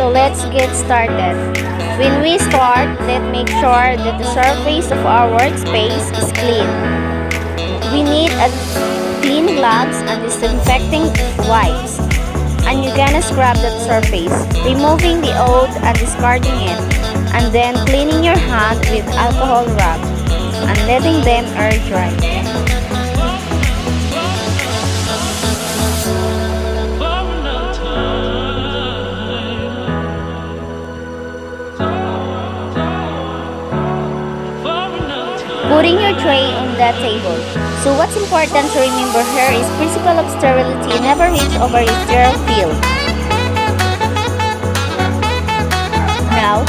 So let's get started. When we start, let's make sure that the surface of our workspace is clean. We need a clean gloves and disinfecting wipes. And you're gonna scrub that surface, removing the old and discarding it, and then cleaning your hand with alcohol rub and letting them air dry. Putting your tray on that table. So what's important to remember here is principle of sterility. Never reach over a sterile field. Now,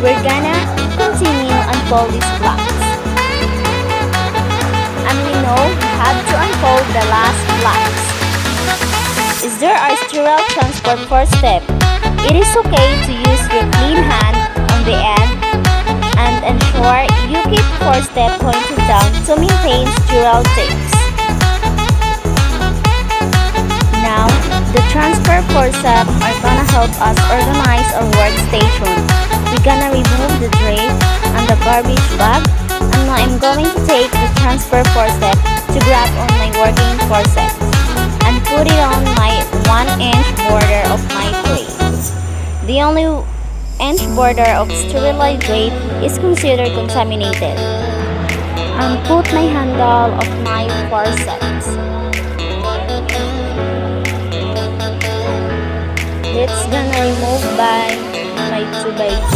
we're gonna continue unfold these blocks. And we know we have to unfold the last blocks. Is there a sterile transport first step? It is okay to use your clean hand on the end and ensure you keep first step pointed down to maintain sterile tapes. Now, the transfer forceps are gonna help us organize our workstation. We're gonna remove the tray and the garbage bag, and now I'm going to take the transfer forcep to grab on my working forceps and put it on my 1-inch border of my tray. The only inch border of sterilized drape is considered contaminated. And put my handle of my forceps. Let's gonna remove by my 2x2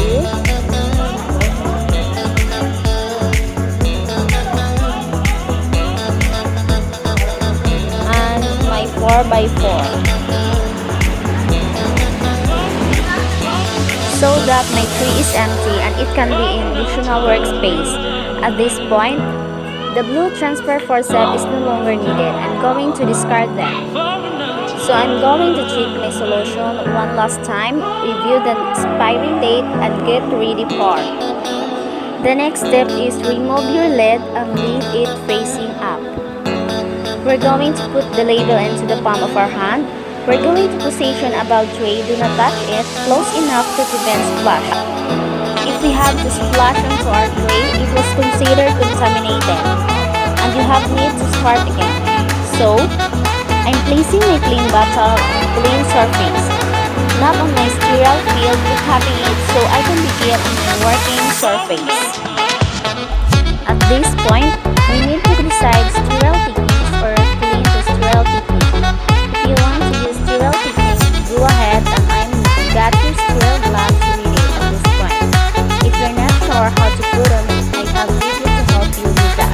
and my 4x4. So that my tree is empty and it can be in additional workspace. At this point, the blue transfer forceps is no longer needed. I'm going to discard them. So I'm going to check my solution one last time, review the expiry date, and get ready for. The next step is remove your lid and leave it facing up. We're going to put the label into the palm of our hand. We're going to position about tray. Do not touch it close enough to prevent splash. If we have to splash onto our tray, it was considered contaminated, and you have need to start again. So, I'm placing my clean bottle on clean surface, not on my sterile field, but having it so I can begin on my working surface. At this point, we need to decide sterile techniques or clean to sterile technique. If you want to use sterile technique, go ahead, and I'm got your sterile gloves ready at this point. If you're not sure how to put on, I have video to help you with that.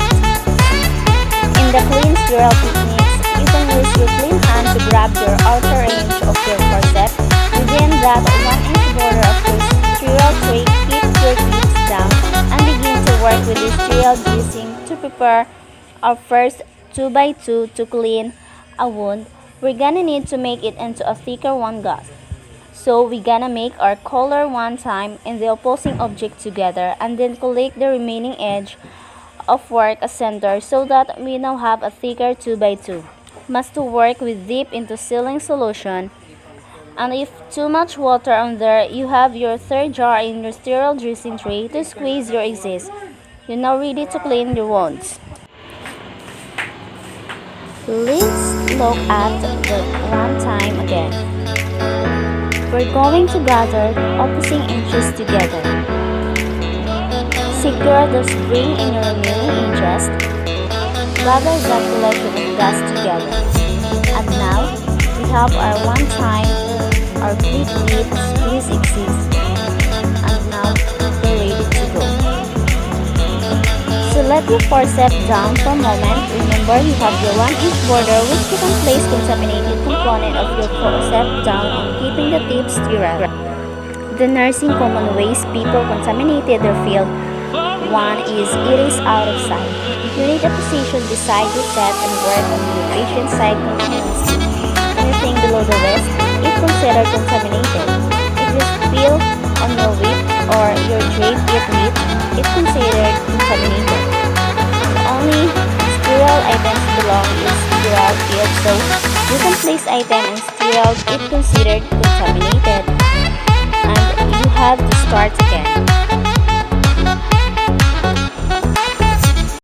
In the clean sterile techniques, you can use your clean hand to grab your outer edge of your forceps. Within that 1-inch border of your sterile tray, keep your tips down and begin to work with your sterile dressing to prepare our first 2x2 to clean a wound. We're gonna need to make it into a thicker one gauze. So we're gonna make our color one time in the opposing object together and then collect the remaining edge of work as center so that we now have a thicker 2x2. Must to work with deep into sealing solution. And if too much water on there, you have your third jar in your sterile dressing tray to squeeze your excess. You're now ready to clean your wounds. Let's look at the one time again. We're going to gather opposing inches together. Secure the spring in your remaining edges. Gather that collection of gas together. And now, we have our one time, our quick dip squeeze exists. And now, we're ready to go. So let your forceps down for a moment. Remember, you have your 1-inch border which you can place contaminated component of your forceps down on keeping the tip sterile. The nursing common ways people contaminated their field. One is it is out of sight. You need a position beside your set and work on your patient's side continuously. Anything below the wrist is considered contaminated. If you spill on your whip or your drape get wet, it's considered contaminated. The only sterile items belong is sterile field, so you can place item in sterile if considered contaminated. start